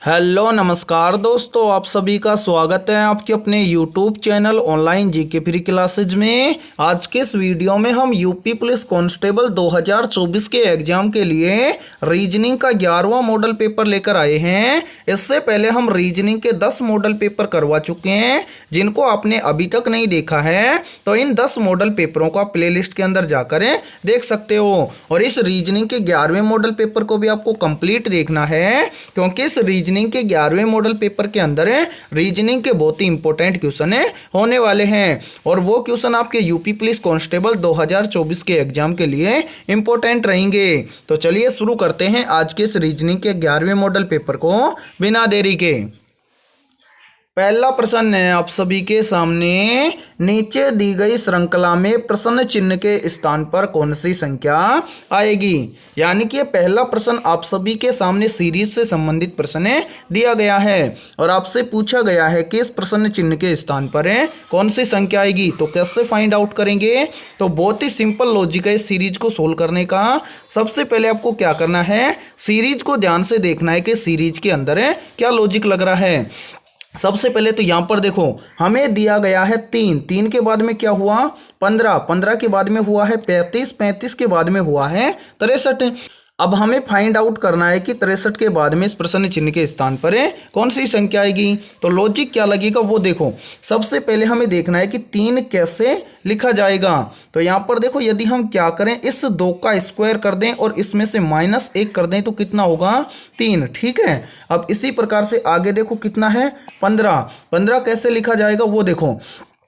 Hello नमस्कार दोस्तों, आप सभी का स्वागत है आपके अपने YouTube channel online GK free classes में। आज के इस वीडियो में हम यूपी पुलिस कांस्टेबल 2024 के एग्जाम के लिए रीजनिंग का 11वां मॉडल पेपर लेकर आए हैं। इससे पहले हम रीजनिंग के 10 मॉडल पेपर करवा चुके हैं। जिनको आपने अभी तक नहीं देखा है तो इन 10 मॉडल पेपरों को आप प्ले लिस्ट के अंदर जाकर देख सकते हो। और इस रीजनिंग के 11वें मॉडल पेपर को भी आपको कंप्लीट देखना है, क्योंकि इस रीजनिंग के 11वें मॉडल पेपर के अंदर रीजनिंग के बहुत ही इंपॉर्टेंट क्वेश्चन होने वाले हैं। और वो क्वेश्चन आपके यूपी पुलिस कांस्टेबल 2024 के एग्जाम के लिए इंपॉर्टेंट रहेंगे। तो चलिए शुरू करते हैं आज के इस रीजनिंग के 11वें मॉडल पेपर को बिना देरी के। पहला प्रश्न है आप सभी के सामने, नीचे दी गई श्रृंखला में प्रश्न चिन्ह के स्थान पर कौन सी संख्या आएगी। यानी कि पहला प्रश्न आप सभी के सामने सीरीज से संबंधित प्रश्न दिया गया है और आपसे पूछा गया है कि इस प्रश्न चिन्ह के स्थान पर कौन सी संख्या आएगी। तो कैसे फाइंड आउट करेंगे? तो बहुत ही सिंपल लॉजिक है इस सीरीज को सोल्व करने का। सबसे पहले आपको क्या करना है, सीरीज को ध्यान से देखना है कि सीरीज के अंदर क्या लॉजिक लग रहा है। सबसे पहले तो यहां पर देखो, हमें दिया गया है 3 के बाद में क्या हुआ 15 के बाद में हुआ है 35 के बाद में हुआ है 63। अब हमें फाइंड आउट करना है कि 63 के बाद में इस प्रश्न चिन्ह के स्थान पर कौन सी संख्या आएगी। तो लॉजिक क्या लगेगा वो देखो। सबसे पहले हमें देखना है कि 3 कैसे लिखा जाएगा। तो यहाँ पर देखो, यदि हम क्या करें, इस 2 का स्क्वायर कर दें और इसमें से -1 कर दें तो कितना होगा 3। ठीक है। अब इसी प्रकार से आगे देखो कितना है 15 कैसे लिखा जाएगा वो देखो।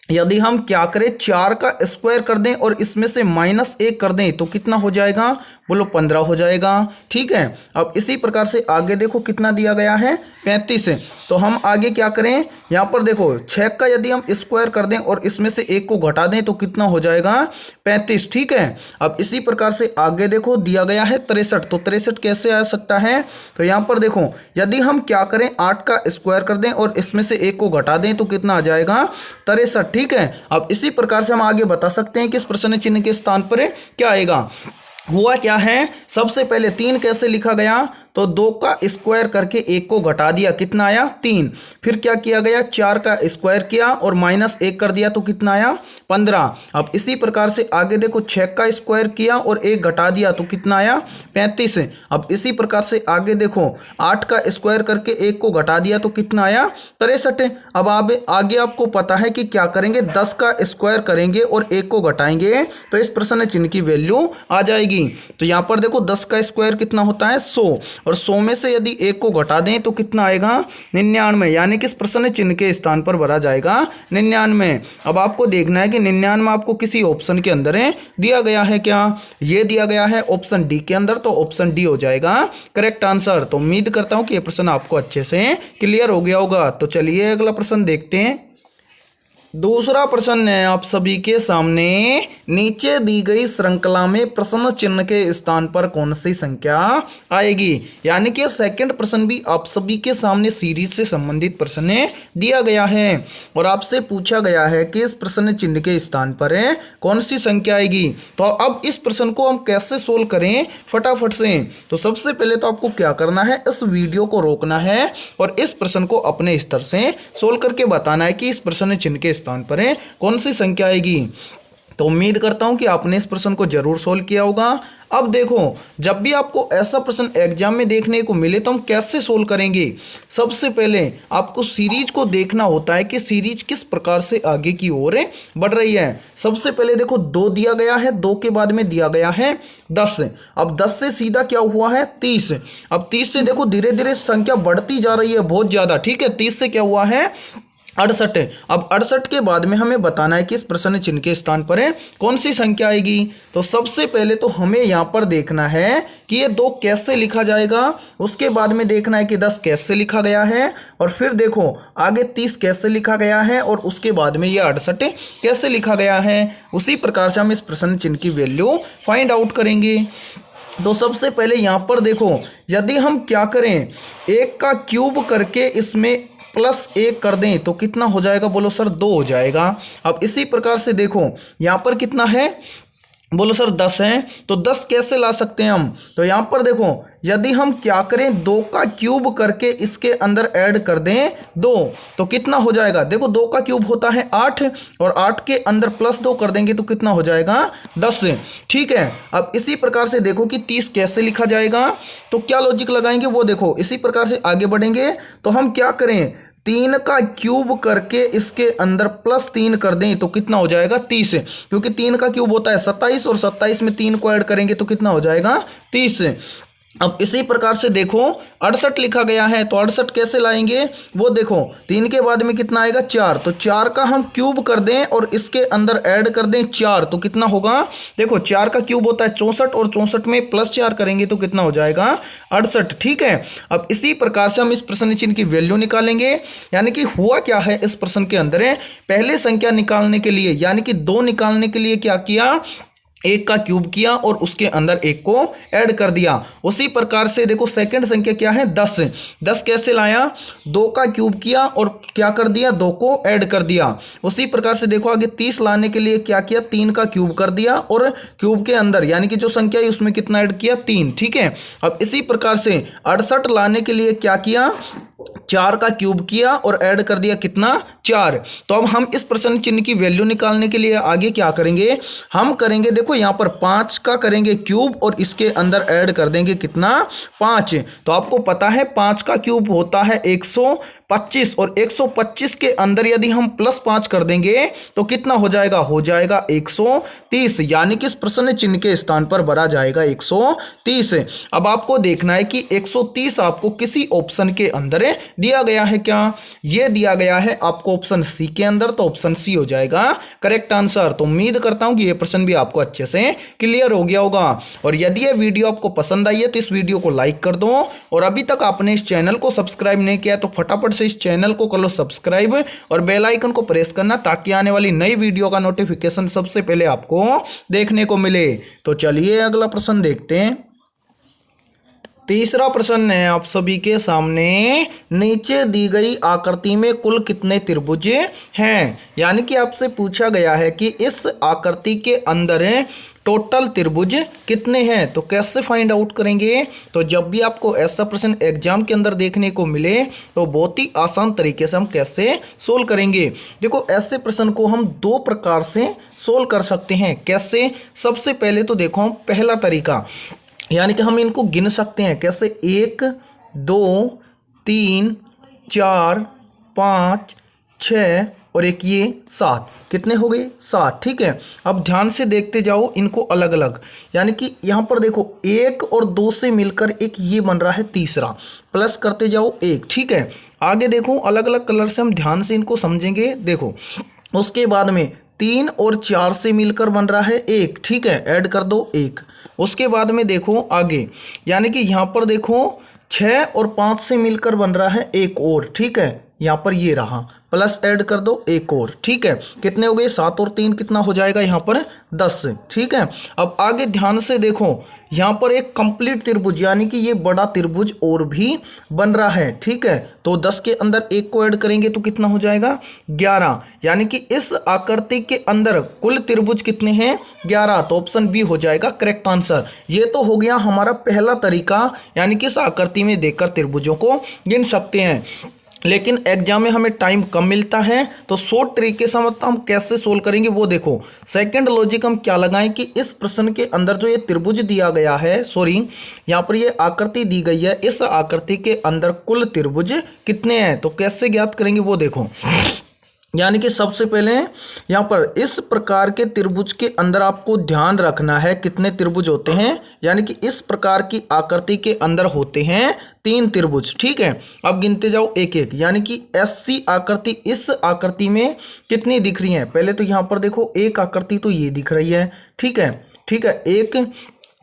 यदि हम क्या करें, 4 का स्क्वायर कर दें और इसमें से -1 कर दें तो कितना हो जाएगा, बोलो 15 हो जाएगा। ठीक है। अब इसी प्रकार से आगे देखो कितना दिया गया है 35। तो हम आगे क्या करें, यहाँ पर देखो 6 का यदि हम स्क्वायर कर दें और इसमें से 1 को घटा दें तो कितना हो जाएगा 35। ठीक है। अब इसी प्रकार से आगे देखो दिया गया है 63। तो 63 कैसे आ सकता है, तो यहाँ पर देखो यदि हम क्या करें 8 का स्क्वायर कर दें और इसमें से 1 को घटा दें तो कितना आ जाएगा 63। ठीक है। अब इसी प्रकार से हम आगे बता सकते हैं कि इस प्रश्न चिन्ह के स्थान पर क्या आएगा। हुआ क्या है, सबसे पहले 3 कैसे लिखा गया, तो 2 का स्क्वायर करके 1 को घटा दिया, कितना आया 3। फिर क्या किया गया, 4 का स्क्वायर किया और -1 कर दिया तो कितना आया 15। अब इसी प्रकार से आगे देखो 6 का स्क्वायर किया और 1 घटा दिया तो कितना आया 35। अब इसी प्रकार से आगे देखो 8 का स्क्वायर करके 1 को घटा दिया तो कितना आया 63। अब आगे आपको पता है कि क्या करेंगे, 10 का स्क्वायर करेंगे और 1 को घटाएंगे तो इस प्रश्न चिन्ह की वैल्यू आ जाएगी। तो यहाँ पर देखो 10 का स्क्वायर कितना होता है 100 और 100 में से यदि 1 को घटा दें तो कितना आएगा 99। यानी कि इस प्रश्न चिन्ह के स्थान पर भरा जाएगा 99। अब आपको देखना है कि 99 आपको किसी ऑप्शन के अंदर दिया गया है क्या, ये दिया गया है ऑप्शन डी के अंदर, तो ऑप्शन डी हो जाएगा करेक्ट आंसर। तो उम्मीद करता हूं कि यह प्रश्न आपको अच्छे से क्लियर हो गया होगा। तो चलिए अगला प्रश्न देखते हैं। दूसरा प्रश्न है आप सभी के सामने, नीचे दी गई श्रृंखला में प्रश्न चिन्ह के स्थान पर कौन सी संख्या आएगी। यानी कि सेकंड प्रश्न भी आप सभी के सामने सीरीज से संबंधित प्रश्न दिया गया है और आपसे पूछा गया है कि इस प्रश्न चिन्ह के स्थान पर कौन सी संख्या आएगी। तो अब इस प्रश्न को हम कैसे सोल्व करें फटाफट से। तो सबसे पहले तो आपको क्या करना है, इस वीडियो को रोकना है और इस प्रश्न को अपने स्तर से सोल्व करके बताना है कि इस प्रश्न चिन्ह के स्थान पर कौन सी संख्या आएगी। तो उम्मीद करता हूं कि आपने इस प्रश्न को जरूर सोल्व किया होगा। अब देखो, जब भी आपको ऐसा प्रश्न एग्जाम में देखने को मिले तो हम कैसे सोल्व करेंगे। सबसे पहले आपको सीरीज को देखना होता है कि सीरीज किस प्रकार से आगे की ओर बढ़ रही है। सबसे पहले देखो 2 दिया गया है, 2 के बाद में दिया गया है 10। अब 10 से सीधा क्या हुआ है 30। अब 30 से देखो धीरे धीरे संख्या बढ़ती जा रही है बहुत ज्यादा। ठीक है। 30 से क्या हुआ है 68। अब 68 के बाद में हमें बताना है कि इस प्रश्न चिन्ह के स्थान पर कौन सी संख्या आएगी। तो सबसे पहले तो हमें यहाँ पर देखना है कि ये 2 कैसे लिखा जाएगा, उसके बाद में देखना है कि 10 कैसे लिखा गया है और फिर देखो आगे 30 कैसे लिखा गया है और उसके बाद में ये 68 कैसे लिखा गया है। उसी प्रकार से हम इस प्रश्न चिन्ह की वैल्यू फाइंड आउट करेंगे। तो सबसे पहले यहाँ पर देखो, यदि हम क्या करें 1 का क्यूब करके इसमें +1 कर दें तो कितना हो जाएगा, बोलो सर 2 हो जाएगा। अब इसी प्रकार से देखो यहाँ पर कितना है बोलो सर 10 है, तो 10 कैसे ला सकते हैं हम? तो यहाँ पर देखो, यदि हम क्या करें, 2 का क्यूब करके इसके अंदर ऐड कर दें 2, तो कितना हो जाएगा? देखो 2 का क्यूब होता है 8, और 8 के अंदर +2 कर देंगे तो कितना हो जाएगा? 10। ठीक है, अब इसी प्रकार से देखो कि 30 कैसे लिखा जाएगा, तो क्या लॉजिक लगाएंगे वो देखो। इसी प्रकार से आगे बढ़ेंगे तो हम क्या करें, 3 का क्यूब करके इसके अंदर +3 कर दें तो कितना हो जाएगा? 30, क्योंकि 3 का क्यूब होता है 27, और 27 में 3 को ऐड करेंगे तो कितना हो जाएगा? 30। अब इसी प्रकार से देखो 68 लिखा गया है, तो 68 कैसे लाएंगे वो देखो। 3 के बाद में कितना आएगा? 4, तो 4 का हम क्यूब कर दें और इसके अंदर ऐड कर दें 4, तो कितना होगा? देखो 4 का क्यूब होता है 64, और 64 में +4 करेंगे तो कितना हो जाएगा? 68। ठीक है, अब इसी प्रकार से हम इस प्रश्न चिन्ह की वैल्यू निकालेंगे। यानी कि हुआ क्या है इस प्रश्न के अंदर है, पहले संख्या निकालने के लिए यानी कि 2 निकालने के लिए क्या किया, 1 का क्यूब किया और उसके अंदर 1 को ऐड कर दिया। उसी प्रकार से देखो सेकंड संख्या क्या है? 10। 10 कैसे लाया? 2 का क्यूब किया और क्या कर दिया? 2 को ऐड कर दिया। उसी प्रकार से देखो आगे 30 लाने के लिए क्या किया? 3 का क्यूब कर दिया और क्यूब के अंदर यानी कि जो संख्या है उसमें कितना ऐड किया? 3। ठीक है, अब इसी प्रकार से 68 लाने के लिए क्या किया? 4 का क्यूब किया और ऐड कर दिया कितना? 4। तो अब हम इस प्रश्न चिन्ह की वैल्यू निकालने के लिए आगे क्या करेंगे, हम करेंगे देखो यहाँ पर 5 का करेंगे क्यूब और इसके अंदर ऐड कर देंगे कितना? 5। तो आपको पता है 5 का क्यूब होता है 125, और 125 के अंदर यदि हम +5 कर देंगे तो कितना हो जाएगा? हो जाएगा 130, यानी कि इस प्रश्न चिन्ह के स्थान पर भरा जाएगा 130। अब आपको देखना है कि 130 आपको किसी ऑप्शन के अंदर दिया गया है क्या? ये दिया गया है आपको ऑप्शन सी के अंदर, तो ऑप्शन सी हो जाएगा करेक्ट आंसर। तो उम्मीद करता हूं कि ये प्रश्न भी आपको अच्छे से क्लियर हो गया होगा। और यदि ये वीडियो आपको पसंद आई है तो इस वीडियो को लाइक कर दो, और अभी तक आपने इस चैनल को सब्सक्राइब नहीं किया तो फटाफट से इस चैनल को कर लो सब्सक्राइब और बेल आइकन को प्रेस करना, ताकि आने वाली नई वीडियो का नोटिफिकेशन सबसे पहले आपको देखने को मिले। तो चलिए अगला प्रश्न देखते हैं। तीसरा प्रश्न है आप सभी के सामने, नीचे दी गई आकृति में कुल कितने त्रिभुज हैं? यानी कि आपसे पूछा गया है कि इस आकृति के अंदर टोटल त्रिभुज कितने हैं, तो कैसे फाइंड आउट करेंगे? तो जब भी आपको ऐसा प्रश्न एग्जाम के अंदर देखने को मिले तो बहुत ही आसान तरीके से हम कैसे सोल्व करेंगे। देखो ऐसे प्रश्न को हम 2 प्रकार से सोल्व कर सकते हैं। कैसे? सबसे पहले तो देखो पहला तरीका, यानी कि हम इनको गिन सकते हैं। कैसे? 1 2 3 4 5 6 और एक ये 7, कितने हो गए? 7। ठीक है, अब ध्यान से देखते जाओ इनको अलग अलग। यानी कि यहाँ पर देखो 1 और 2 से मिलकर एक ये बन रहा है तीसरा, प्लस करते जाओ 1। ठीक है, आगे देखो अलग अलग कलर से हम ध्यान से इनको समझेंगे। देखो उसके बाद में 3 और 4 से मिलकर बन रहा है 1। ठीक है, ऐड कर दो 1। उसके बाद में देखो आगे, यानी कि यहाँ पर देखो 6 और 5 से मिलकर बन रहा है 1 और। ठीक है, यहाँ पर ये रहा, प्लस ऐड कर दो 1 और। ठीक है, कितने हो गए? 7 और 3 कितना हो जाएगा? यहाँ पर 10। ठीक है, अब आगे ध्यान से देखो, यहाँ पर एक कंप्लीट त्रिभुज यानी कि ये बड़ा त्रिभुज और भी बन रहा है। ठीक है, तो 10 के अंदर 1 को ऐड करेंगे तो कितना हो जाएगा? 11। यानी कि इस आकृति के अंदर कुल त्रिभुज कितने हैं? 11। तो ऑप्शन बी हो जाएगा करेक्ट आंसर। ये तो हो गया हमारा पहला तरीका, यानी कि इस आकृति में देखकर त्रिभुजों को गिन सकते हैं। लेकिन एग्जाम में हमें टाइम कम मिलता है, तो शॉर्ट तरीके से हम कैसे सोल्व करेंगे वो देखो। सेकंड लॉजिक हम क्या लगाएं कि इस प्रश्न के अंदर जो ये त्रिभुज दिया गया है, सॉरी यहाँ पर ये आकृति दी गई है, इस आकृति के अंदर कुल त्रिभुज कितने हैं, तो कैसे ज्ञात करेंगे वो देखो। यानी कि सबसे पहले यहाँ पर इस प्रकार के त्रिभुज के अंदर आपको ध्यान रखना है कितने त्रिभुज होते हैं। यानी कि इस प्रकार की आकृति के अंदर होते हैं 3 त्रिभुज। ठीक है, अब गिनते जाओ एक एक। यानी कि ऐसी आकृति इस आकृति में कितनी दिख रही है? पहले तो यहाँ पर देखो एक आकृति तो ये दिख रही है। ठीक है, ठीक है, एक।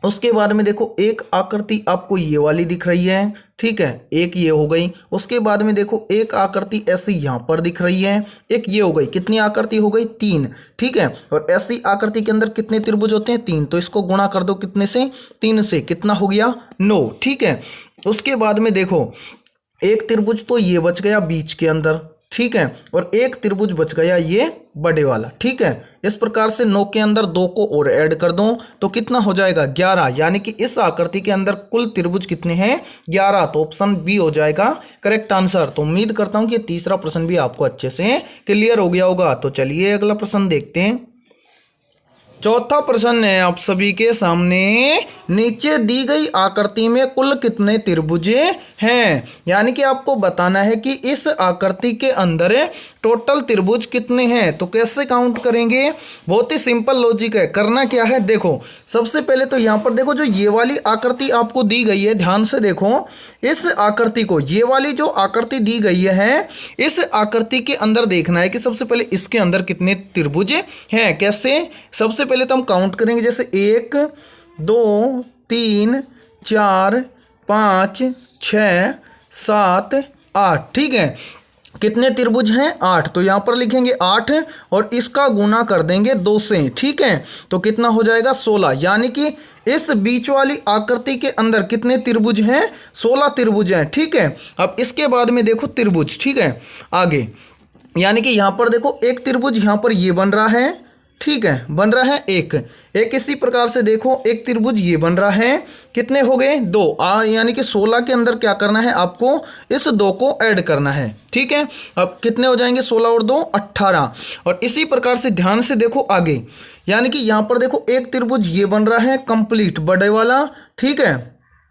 उसके बाद में देखो एक आकृति आपको ये वाली दिख रही है। ठीक है, एक ये हो गई। उसके बाद में देखो एक आकृति ऐसी यहाँ पर दिख रही है, एक ये हो गई। कितनी आकृति हो गई? 3। ठीक है, और ऐसी आकृति के अंदर कितने त्रिभुज होते हैं? 3। तो इसको गुणा कर दो कितने से? 3 से। कितना हो गया? 9। ठीक है, उसके बाद में देखो एक त्रिभुज तो ये बच गया बीच के अंदर। ठीक है, और एक त्रिभुज बच गया ये बड़े वाला। ठीक है, इस प्रकार से 9 के अंदर 2 को और ऐड कर दूं तो कितना हो जाएगा 11, यानी कि इस आकृति के अंदर कुल त्रिभुज कितने हैं 11। तो ऑप्शन बी हो जाएगा करेक्ट आंसर। तो उम्मीद करता हूं कि तीसरा प्रश्न भी आपको अच्छे से क्लियर हो गया होगा। तो चलिए अगला प्रश्न देखते हैं। चौथा प्रश्न है आप सभी के सामने, नीचे दी गई आकृति में कुल कितने त्रिभुज हैं। यानी कि आपको बताना है कि इस आकृति के अंदर टोटल त्रिभुज कितने हैं। तो कैसे काउंट करेंगे, बहुत ही सिंपल लॉजिक है। करना क्या है, देखो सबसे पहले तो यहाँ पर देखो जो ये वाली आकृति आपको दी गई है, ध्यान से देखो इस आकृति को, ये वाली जो आकृति दी गई है इस आकृति के अंदर देखना है कि सबसे पहले इसके अंदर कितने त्रिभुज हैं। कैसे, सबसे पहले तो हम काउंट करेंगे, जैसे 1 2 3 4 5 6 7 8। ठीक है, कितने त्रिभुज हैं 8। तो यहाँ पर लिखेंगे 8 और इसका गुना कर देंगे 2 से। ठीक है, तो कितना हो जाएगा 16, यानी कि इस बीच वाली आकृति के अंदर कितने त्रिभुज हैं 16 त्रिभुज हैं। ठीक है, अब इसके बाद में देखो त्रिभुज। ठीक है, आगे यानी कि यहाँ पर देखो एक त्रिभुज यहाँ पर ये बन रहा है। ठीक है, बन रहा है एक इसी प्रकार से देखो एक त्रिभुज ये बन रहा है, कितने हो गए 2। यानी कि 16 के अंदर क्या करना है आपको, इस 2 को ऐड करना है। ठीक है, अब कितने हो जाएंगे 16 और 2 18। और इसी प्रकार से ध्यान से देखो आगे, यानी कि यहाँ पर देखो एक त्रिभुज ये बन रहा है कंप्लीट बड़े वाला। ठीक है,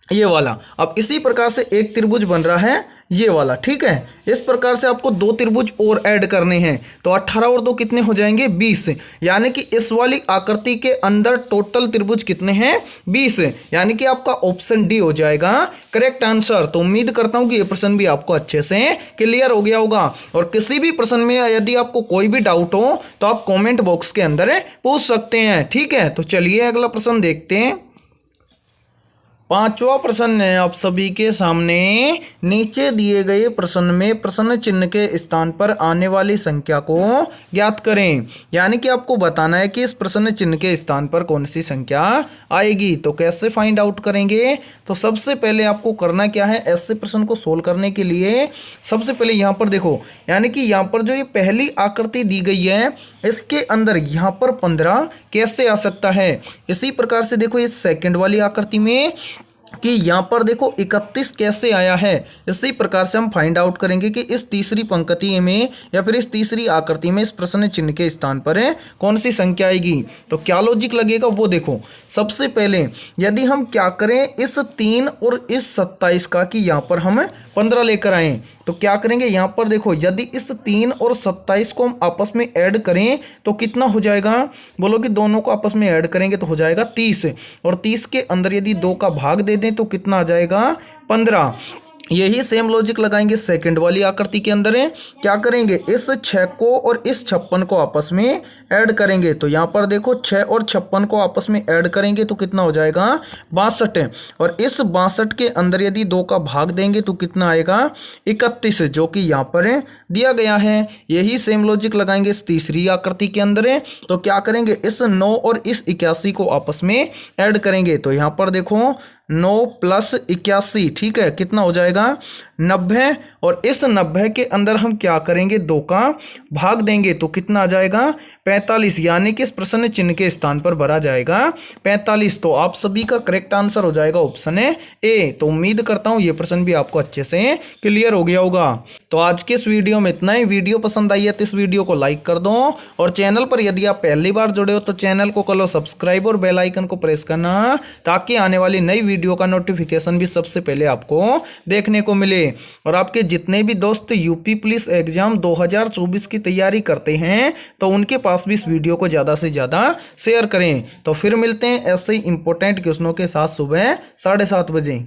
ये वाला। अब इसी प्रकार से एक त्रिभुज बन रहा है ये वाला। ठीक है, इस प्रकार से आपको 2 त्रिभुज और ऐड करने हैं। तो 18 और 2 कितने हो जाएंगे 20, यानी कि इस वाली आकृति के अंदर टोटल त्रिभुज कितने हैं 20, यानी कि आपका ऑप्शन डी हो जाएगा करेक्ट आंसर। तो उम्मीद करता हूं कि ये प्रश्न भी आपको अच्छे से क्लियर हो गया होगा। और किसी भी प्रश्न में यदि आपको कोई भी डाउट हो तो आप कॉमेंट बॉक्स के अंदर पूछ सकते हैं। ठीक है, तो चलिए अगला प्रश्न देखते हैं। पांचवा प्रश्न है आप सभी के सामने, नीचे दिए गए प्रश्न में प्रश्न चिन्ह के स्थान पर आने वाली संख्या को ज्ञात करें। यानी कि आपको बताना है कि इस प्रश्न चिन्ह के स्थान पर कौन सी संख्या आएगी। तो कैसे फाइंड आउट करेंगे, तो सबसे पहले आपको करना क्या है, ऐसे प्रश्न को सोल्व करने के लिए सबसे पहले यहाँ पर देखो, यानी कि यहाँ पर जो ये पहली आकृति दी गई है इसके अंदर यहाँ पर 15 कैसे आ सकता है। इसी प्रकार से देखो इस सेकंड वाली आकृति में कि यहाँ पर देखो 31 कैसे आया है। इसी प्रकार से हम फाइंड आउट करेंगे कि इस तीसरी पंक्ति में या फिर इस तीसरी आकृति में इस प्रश्न चिन्ह के स्थान पर कौन सी संख्या आएगी। तो क्या लॉजिक लगेगा वो देखो, सबसे पहले यदि हम क्या करें इस 3 और इस 27 का कि यहाँ पर हम 15 लेकर आएँ, तो क्या करेंगे यहाँ पर देखो यदि इस 3 और 27 को हम आपस में ऐड करें तो कितना हो जाएगा, बोलो कि दोनों को आपस में ऐड करेंगे तो हो जाएगा 30, और 30 के अंदर यदि 2 का भाग दे दें तो कितना आ जाएगा 15। यही सेम लॉजिक लगाएंगे सेकंड वाली आकृति के अंदर क्या करेंगे इस 6 को और इस 56 को आपस में ऐड करेंगे। तो यहाँ पर देखो 6 और 56 को आपस में ऐड करेंगे तो कितना हो जाएगा 62, और इस 62 के अंदर यदि 2 का भाग देंगे तो कितना आएगा 31, जो कि यहाँ पर दिया गया है। यही सेम लॉजिक लगाएंगे इस तीसरी आकृति के अंदर तो क्या करेंगे इस 9 और इस 81 को आपस में ऐड करेंगे। तो यहाँ पर देखो 9 + 81, ठीक है, कितना हो जाएगा 90, और इस 90 के अंदर हम क्या करेंगे 2 का भाग देंगे तो कितना आ जाएगा 45, यानी कि इस प्रश्न चिन्ह के स्थान पर भरा जाएगा 45। तो आप सभी का करेक्ट आंसर हो जाएगा ऑप्शन ए। तो उम्मीद करता हूँ ये प्रश्न भी आपको अच्छे से क्लियर हो गया होगा। तो आज के इस वीडियो में इतना ही। वीडियो पसंद आई है तो इस वीडियो को लाइक कर दो, और चैनल पर यदि आप पहली बार जुड़े हो तो चैनल को कर लो सब्सक्राइब और बेल आइकन को प्रेस करना, ताकि आने वाली नई वीडियो का नोटिफिकेशन भी सबसे पहले आपको देखने को मिले। और आपके जितने भी दोस्त यूपी पुलिस एग्जाम 2024 की तैयारी करते हैं तो उनके पास भी इस वीडियो को ज़्यादा से ज़्यादा शेयर करें। तो फिर मिलते हैं ऐसे ही इंपॉर्टेंट क्वेश्चनों के साथ सुबह 7:30 बजे।